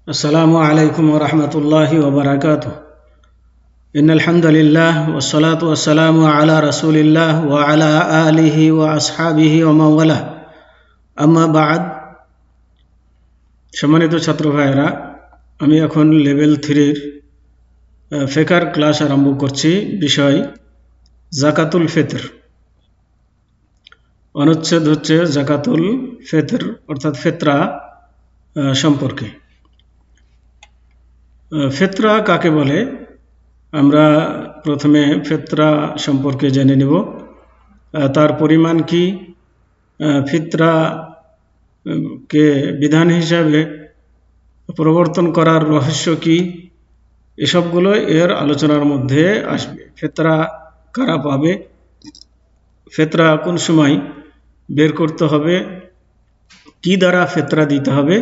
আসসালামু আলাইকুম ওয়া রাহমাতুল্লাহি ওয়া বারাকাতুহু। ইন্নাল হামদুলিল্লাহ ওয়াস সালাতু ওয়াস সালামু আলা রাসূলিল্লাহ ওয়া আলা আলিহি ওয়া আসহাবিহি ওয়া মান ওয়ালা। আম্মা বা'দ। সম্মানিত ছাত্র ভাইয়েরা, আমি এখন লেভেল 3-র ফিকর ক্লাস আরম্ভ করছি। বিষয় যাকাতুল ফিতর। অনুচ্ছেদ হচ্ছে যাকাতুল ফিতর অর্থাৎ ফিতরা সম্পর্কে। ফিতরা কাকে বলে আমরা প্রথমে ফিতরা সম্পর্কে জেনে নেব। তার পরিমাণ কি, ফিতরা কে বিধান হিসাবে প্রবর্তন করার রহস্য কি, এসবগুলো এর আলোচনার মধ্যে আসবে। ফিতরা কারা পাবে, ফিতরা কোন সময় বের করতে হবে, কি দ্বারা ফিতরা দিতে হবে,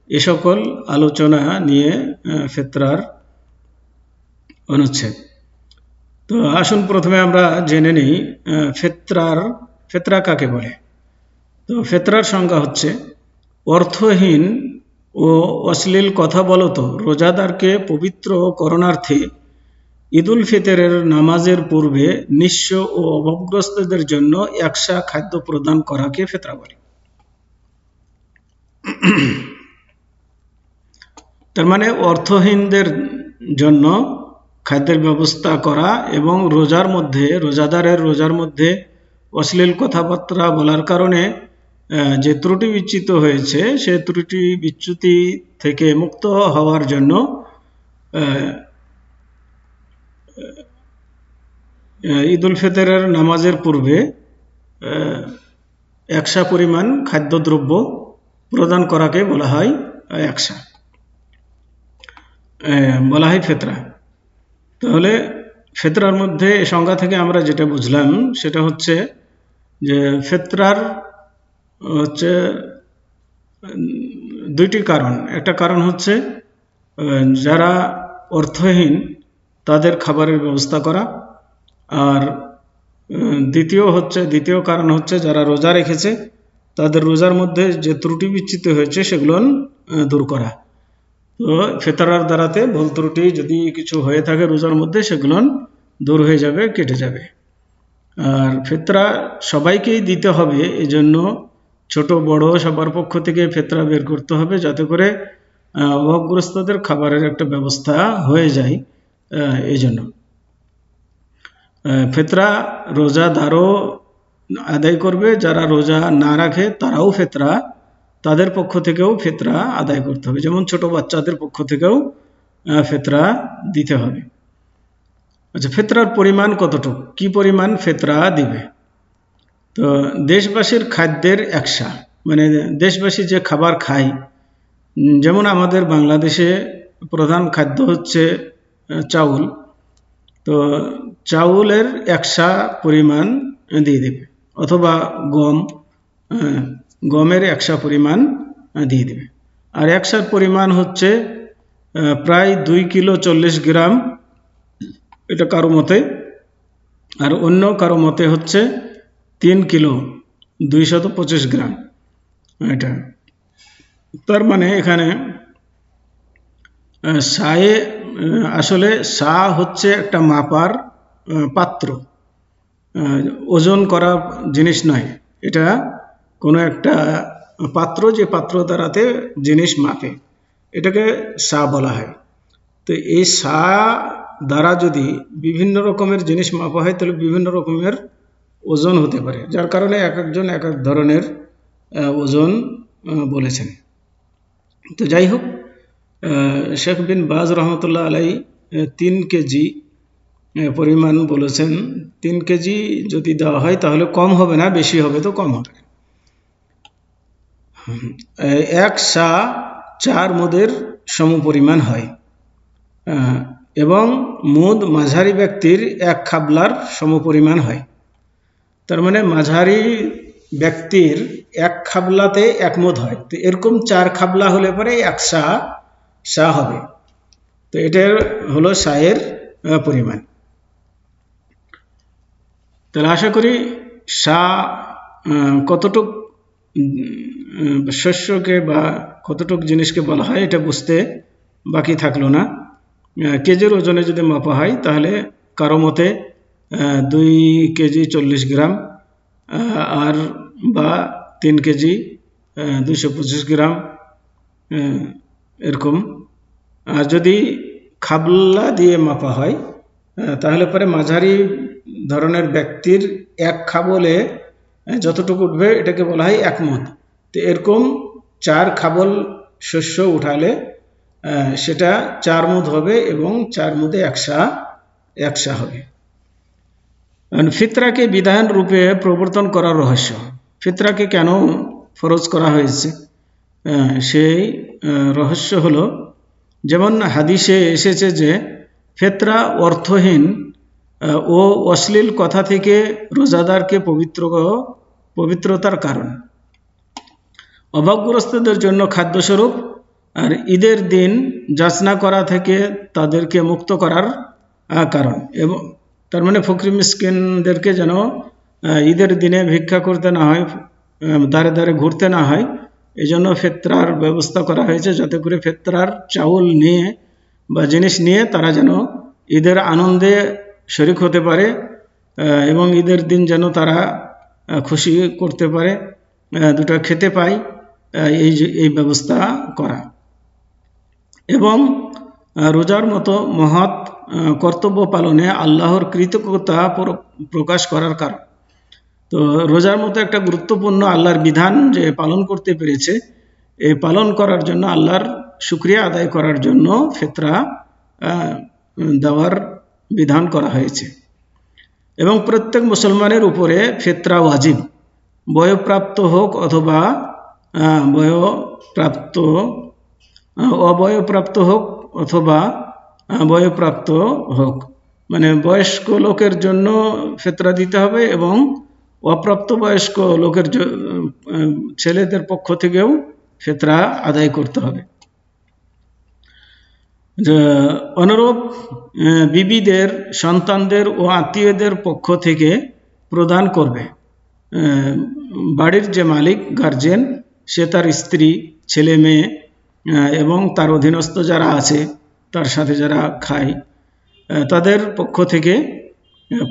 এ সকল আলোচনা নিয়ে ফিতরার অনুচ্ছেদ। তো আসুন প্রথমে আমরা জেনে নিই ফিতরা কাকে বলে। তো ফিতরার সংজ্ঞা হচ্ছে অর্থহীন ও অশ্লীল কথা বলত রোজাদারকে পবিত্র করণার্থে ঈদুল ফিতরের নামাজের পূর্বে নিঃস্ব ও অভাবগ্রস্তদের জন্য একসা খাদ্য প্রদান করাকে ফিতরা বলে। তার মানে অর্থহীনদের জন্য খাদ্যের ব্যবস্থা করা এবং রোজাদারের রোজার মধ্যে অশ্লীল কথাবার্তা বলার কারণে যে ত্রুটি বিচ্যুত হয়েছে সে ত্রুটি বিচ্যুতি থেকে মুক্ত হওয়ার জন্য ঈদুল ফিতরের নামাজের পূর্বে একসা পরিমাণ খাদ্যদ্রব্য প্রদান করাকে বলা হয় ফিতরা। তাহলে ফিতরার মধ্যে সংজ্ঞা থেকে আমরা যেটা বুঝলাম সেটা হচ্ছে যে ফিতরার হচ্ছে দুইটি কারণ। একটা কারণ হচ্ছে যারা অর্থহীন তাদের খাবারের ব্যবস্থা করা, আর দ্বিতীয় কারণ হচ্ছে যারা রোজা রেখেছে তাদের রোজার মধ্যে যে ত্রুটি বিচ্যুত হয়েছে সেগুলো দূর করা। তো ফিতরার দ্বারাতে ভুল ত্রুটি যদি কিছু হয়ে থাকে রোজার মধ্যে সেগুলো দূর হয়ে যাবে, কেটে যাবে। আর ফিতরা সবাইকেই দিতে হবে, এজন্য ছোট বড় সবার পক্ষ থেকে ফিতরা বের করতে হবে যাতে করে অভাবগ্রস্তদের খাবারের একটা ব্যবস্থা হয়ে যায়। এই জন্য ফিতরা রোজাদারও আদায় করবে, যারা রোজা না রাখে তারাও ফিতরা, তাদের পক্ষ থেকেও ফিতরা আদায় করতে হবে। যেমন ছোট বাচ্চাদের পক্ষ থেকেও ফিতরা দিতে হবে। আচ্ছা, ফিতরার পরিমাণ কতটুকু, কি পরিমাণ ফিতরা দিবে? তো দেশবাসীর খাদ্যের একসা, মানে দেশবাসী যে খাবার খায়, যেমন আমাদের বাংলাদেশে প্রধান খাদ্য হচ্ছে চাউল, তো চাউলের একসা পরিমাণ দিয়ে দেবে, অথবা গমের একসা পরিমাণ দিয়ে দেবে। আর একসার পরিমাণ হচ্ছে প্রায় 2 কিলো 40 গ্রাম, এটা কারো মতে, আর অন্য কারো মতে হচ্ছে 3 কিলো 225 গ্রাম। এটা তার মানে এখানে আসলে সা হচ্ছে একটা মাপার পাত্র, ওজন করা জিনিস নয়। এটা কোনো একটা পাত্র, যে পাত্র দ্বারাতে জিনিস মাপে, এটাকে সা বলা হয়। তো এই সা দ্বারা যদি বিভিন্ন রকমের জিনিস মাপা হয় তাহলে বিভিন্ন রকমের ওজন হতে পারে, যার কারণে এক একজন এক এক ধরনের ওজন বলেছেন। তো যাই হোক, শেখ বিন বাজ রহমতুল্লাহ আলাই 3 কেজি পরিমাণ বলেছেন। 3 কেজি যদি দেওয়া হয় তাহলে কম হবে না, বেশি হবে তো কম হবে। এক সা 4 মুদের সমপরিমাণ হয়, এবং মুদ মাঝারি ব্যক্তির 1 খাবলার সমপরিমাণ হয়। তার মানে মাঝারি ব্যক্তির 1 খাবলাতে 1 মুদ হয়। তো এরকম 4 খাবলা হলে পরে 1 সা হবে। তো এটা হলো সায়ের পরিমাণ। তাহলে আশা করি সা কতটুক শস্যকে বা কতটুক জিনিসকে বলা হয় এটা বুঝতে বাকি থাকলো না। কেজির ওজনে যদি মাপা হয় তাহলে কারো মতে 2 কেজি 40 গ্রাম, আর বা 3 কেজি 225 গ্রাম, এরকম। আর যদি খাবলা দিয়ে মাপা হয় তাহলে পরে মাঝারি ধরনের ব্যক্তির এক খাবলে যতটুকু উঠবে এটাকে বলা হয় 1 মণ। তো এরকম 4 খাবল শস্য উঠালে সেটা 4 মুদ হবে এবং 4 মুদে 1 সা হবে। ফিতরাকে বিধান রূপে প্রবর্তন করার রহস্য। ফিতরাকে কেন ফরজ করা হয়েছে সেই রহস্য হলো, যেমন হাদিসে এসেছে যে ফিতরা অর্থহীন ও অশ্লীল কথা থেকে রোজাদারকে পবিত্রতার কারণ, অভাবগ্রস্তদের জন্য খাদ্যস্বরূপ, আর ঈদের দিন যাচনা করা থেকে তাদেরকে মুক্ত করার কারণ। এবং তার মানে ফকির মিসকিনদেরকে যেন ঈদের দিনে ভিক্ষা করতে না হয়, দাঁড়ে দাঁড়ে ঘুরতে না হয়, এই জন্য ফিতরার ব্যবস্থা করা হয়েছে, যাতে করে ফিতরার চাউল নিয়ে বা জিনিস নিয়ে তারা যেন ঈদের আনন্দে শরিক হতে পারে এবং ঈদের দিন যেন তারা খুশি করতে পারে, দুটো খেতে পায়, এই ব্যবস্থা করা। এবং রোজার মতো মহৎ কর্তব্য পালনে আল্লাহর কৃতজ্ঞতা প্রকাশ করার কারণ। তো রোজার মতো একটা গুরুত্বপূর্ণ আল্লাহর বিধান যে পালন করতে পেরেছে, এই পালন করার জন্য আল্লাহর শুকরিয়া আদায় করার জন্য ফিতরা দেওয়ার বিধান করা হয়েছে। এবং প্রত্যেক মুসলমানের উপরে ফিতরা ওয়াজিব, বয়প্রাপ্ত হোক অথবা অবয়প্রাপ্ত হোক অথবা বয়প্রাপ্ত হোক, মানে বয়স্ক লোকের জন্য ফিতরা দিতে হবে এবং অপ্রাপ্ত বয়স্ক লোকের ছেলেদের পক্ষ থেকেও ফিতরা আদায় করতে হবে। অনুরূপ বিবিদের সন্তানদের ও আত্মীয়দের পক্ষ থেকে প্রদান করবে। বাড়ির যে মালিক গার্জেন, সে তার স্ত্রী, ছেলে মেয়ে এবং তার অধীনস্থ যারা আছে, তার সাথে যারা খায়, তাদের পক্ষ থেকে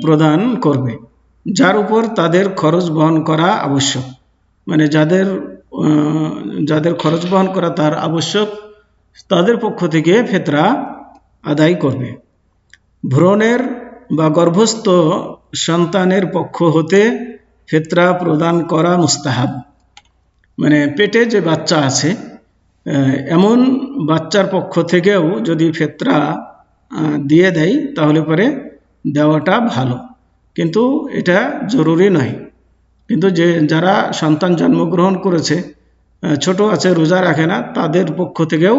প্রদান করবে, যার উপর তাদের খরচ বহন করা আবশ্যক। মানে যাদের খরচ বহন করা তার আবশ্যক, তাদের পক্ষ থেকে ফিতরা আদায় করবে। ভ্রূণের বা গর্ভস্থ সন্তানের পক্ষ হতে ফিতরা প্রদান করা মুস্তাহাব। মানে পেটে যে বাচ্চা আছে, এমন বাচ্চার পক্ষ থেকেও যদি ফিতরা দিয়ে দেয় তাহলে পরে দেওয়াটা ভালো, কিন্তু এটা জরুরি নয়। কিন্তু যারা সন্তান জন্মগ্রহণ করেছে, ছোট আছে, রোজা রাখে না, তাদের পক্ষ থেকেও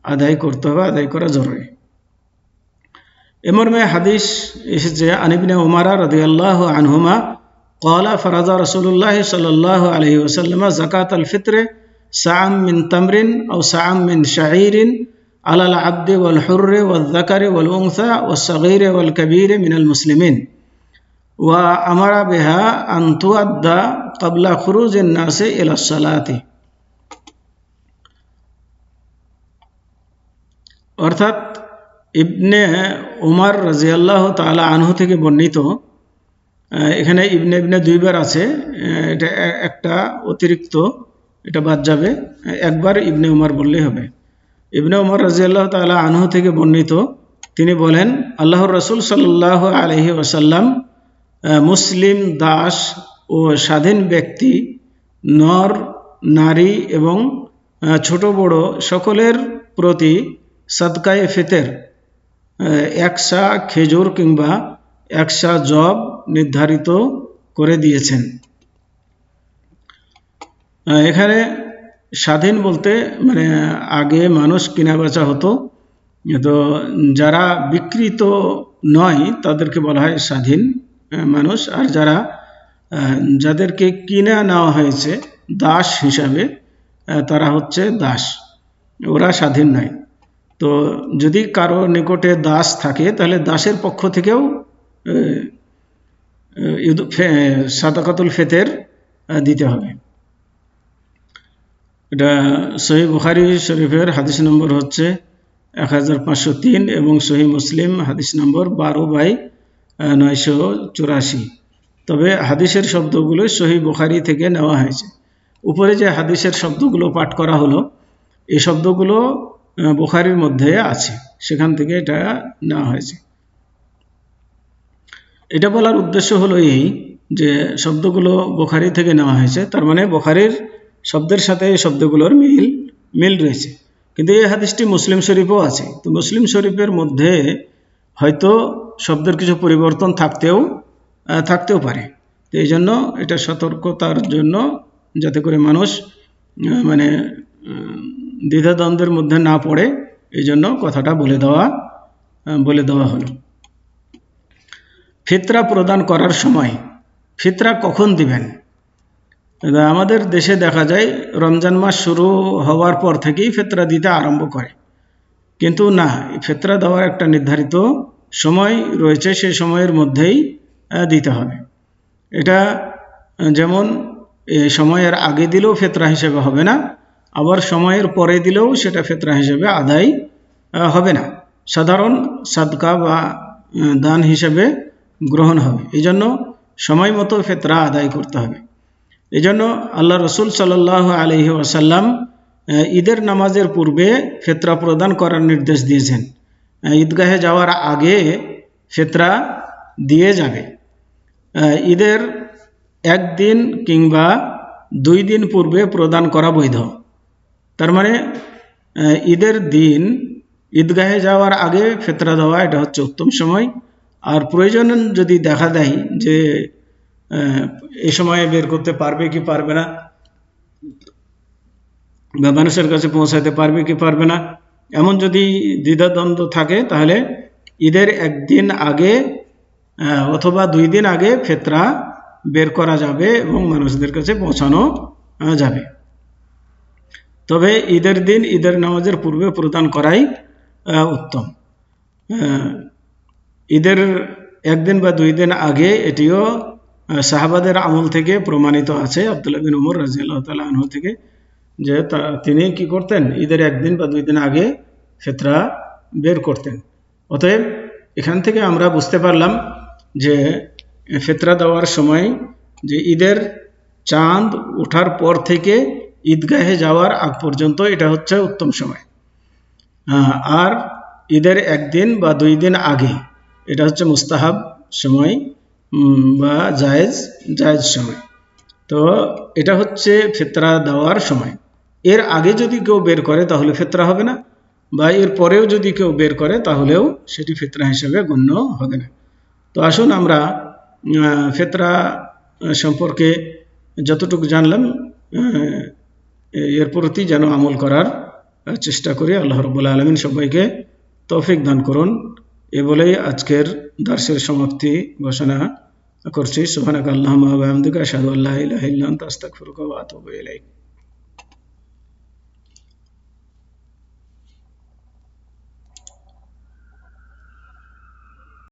আদায় করতে হবে, আদায় করা জরুরি। মর্মে হাদিস এসেছে, আন ইবনে উমর রাদিয়াল্লাহু আনহুমা ক্বালা ফারাযা রাসূলুল্লাহ সাল্লাল্লাহু আলাইহি ওয়াসাল্লাম যাকাতাল ফিত্র সা'আম মিন তামরিন আও সা'আম মিন শাঈরিন আলাল আবদি ওয়াল হুররি ওয়াল যাকারি ওয়াল উনসা ওয়াস সাগীরি ওয়াল কাবীরি মিনাল মুসলিমিন ওয়া আমারা বিহা আন তুআদ্দা ক্বাবলা খুরুজিন নাসি ইলাস সালাতি। অর্থাৎ ইবনে উমর রাদিয়াল্লাহু তাআলা আনহু থেকে বর্ণিত। এখানে ইবনে দুইবার আছে, এটা একটা অতিরিক্ত, এটা বাদ যাবে, একবার ইবনে উমর বললেই হবে। ইবনে উমর রাদিয়াল্লাহু তাআলা আনহু থেকে বর্ণিত, তিনি বলেন, আল্লাহর রাসূল সাল্লাল্লাহু আলাইহি ওয়াসাল্লাম মুসলিম দাস ও স্বাধীন ব্যক্তি, নর নারী এবং ছোট বড় সকলের প্রতি সাদকায়ে ফিতর 1 সা খেজুর কিংবা 1 সা জব নির্ধারিত করে দিয়েছেন। এখানে স্বাধীন বলতে মানে আগে মানুষ কেনা বেচা হতো, তো যারা বিক্রিত নয় তাদেরকে বলা হয় স্বাধীন মানুষ, আর যাদেরকে কিনে নেওয়া হয়েছে দাস হিসাবে, তারা হচ্ছে দাস, ওরা স্বাধীন নয়। তো যদি কারো নিকটে দাস থাকে তাহলে দাসের পক্ষ থেকেও সাদাকাতুল ফিতর দিতে হবে। এটা সহিহ বুখারী শরীফের হাদিস নম্বর হচ্ছে 1503 এবং সহিহ মুসলিম হাদিস নম্বর 12/984। তবে হাদিসের শব্দগুলো সহিহ বুখারী থেকে নেওয়া হয়েছে। উপরে যে হাদিসের শব্দগুলো পাঠ করা হলো, এই শব্দগুলো বুখারীর মধ্যে আছে, সেখান থেকে এটা নেওয়া হয়েছে। এটা বলার উদ্দেশ্য হলো এই যে শব্দগুলো বুখারী থেকে নেওয়া হয়েছে, তার মানে বুখারীর শব্দের সাথে এই শব্দগুলোর মিল রয়েছে। কিন্তু এই হাদিসটি মুসলিম শরীফও আছে, তো মুসলিম শরীফের মধ্যে হয়তো শব্দের কিছু পরিবর্তন থাকতেও পারে। তো এই জন্য এটা সতর্কতার জন্য, যাতে করে মানুষ মানে দ্বিধাদ্বন্দ্বের মধ্যে না পড়ে, এই জন্য কথাটা বলে দেওয়া হলো। ফিতরা প্রদান করার সময় ফিতরা কখন দিবেন? আমাদের দেশে দেখা যায় রমজান মাস শুরু হওয়ার পর থেকেই ফিতরা দিতে আরম্ভ করে, কিন্তু না, ফিতরা দেওয়ার একটা নির্ধারিত সময় রয়েছে, সেই সময়ের মধ্যেই দিতে হবে। এটা যেমন সময়ের আগে দিলেও ফিতরা হিসেবে হবে না, আবার সময়ের পরে দিলেও সেটা ফিতরা হিসেবে আদায় হবে না, সাধারণ সাদকা বা দান হিসেবে গ্রহণ হবে। এই জন্য সময় মতো ফিতরা আদায় করতে হবে। এই জন্য আল্লাহ রসুল সাল্লাল্লাহু আলাইহি ওয়াসাল্লাম ঈদের নামাজের পূর্বে ফিতরা প্রদান করার নির্দেশ দিয়েছেন। ঈদগাহে যাওয়ার আগে ফিতরা দিয়ে যাবে। ঈদের একদিন কিংবা 2 দিন পূর্বে প্রদান করা বৈধ। তার মানে ঈদের দিন ঈদগাহে যাওয়ার আগে ফিতরা দেওয়া, এটা হচ্ছে উত্তম সময়। আর প্রয়োজন যদি দেখা দেয় যে এই সময়ে বের করতে পারবে কি পারবে না, বা মানুষের কাছে পৌঁছাতে পারবে কি পারবে না, এমন যদি দ্বিধাদ্বন্দ্ব থাকে, তাহলে ঈদের একদিন আগে অথবা 2 দিন আগে ফিতরা বের করা যাবে এবং মানুষদের কাছে পৌঁছানো যাবে। তবে ঈদের দিন ঈদের নামাজের পূর্বে প্রদান করাই উত্তম। ঈদের একদিন বা 2 দিন আগে এটিও সাহাবাদের আমল থেকে প্রমাণিত আছে, আব্দুল্লাহ বিন উমর রাদিয়াল্লাহু তাআলা আনহু থেকে, যে তিনি কি করতেন, ঈদের একদিন বা 2 দিন আগে ফিতরা বের করতেন। অতএব এখান থেকে আমরা বুঝতে পারলাম যে ফিতরা দেওয়ার সময় যে ঈদের চাঁদ ওঠার পর থেকে ঈদগাহে যাওয়ার আগ পর্যন্ত এটা হচ্ছে উত্তম সময়, আর ঈদের একদিন বা 2 দিন আগে এটা হচ্ছে মুস্তাহাব সময় বা জায়েজ সময়। তো এটা হচ্ছে ফিতরা দেওয়ার সময়। এর আগে যদি কেউ বের করে তাহলে ফিতরা হবে না, বা এর পরেও যদি কেউ বের করে তাহলেও সেটি ফিতরা হিসেবে গণ্য হবে না। তো আসুন আমরা ফিতরা সম্পর্কে যতটুকু জানলাম এর প্রতি যেন আমল করার চেষ্টা করি। আল্লাহ রাব্বুল আলামিন সবাইকে তৌফিক দান করুন। এ বলেই আজকের দার্সের সমাপ্তি ঘোষণা করছি। সুবহানাকা আল্লাহুম্মা ওয়া বিহামদিকা আশহাদু আল্লা ইলাহা ইল্লা আনতা আস্তাগফিরুকা ওয়া আতুবু ইলাইক।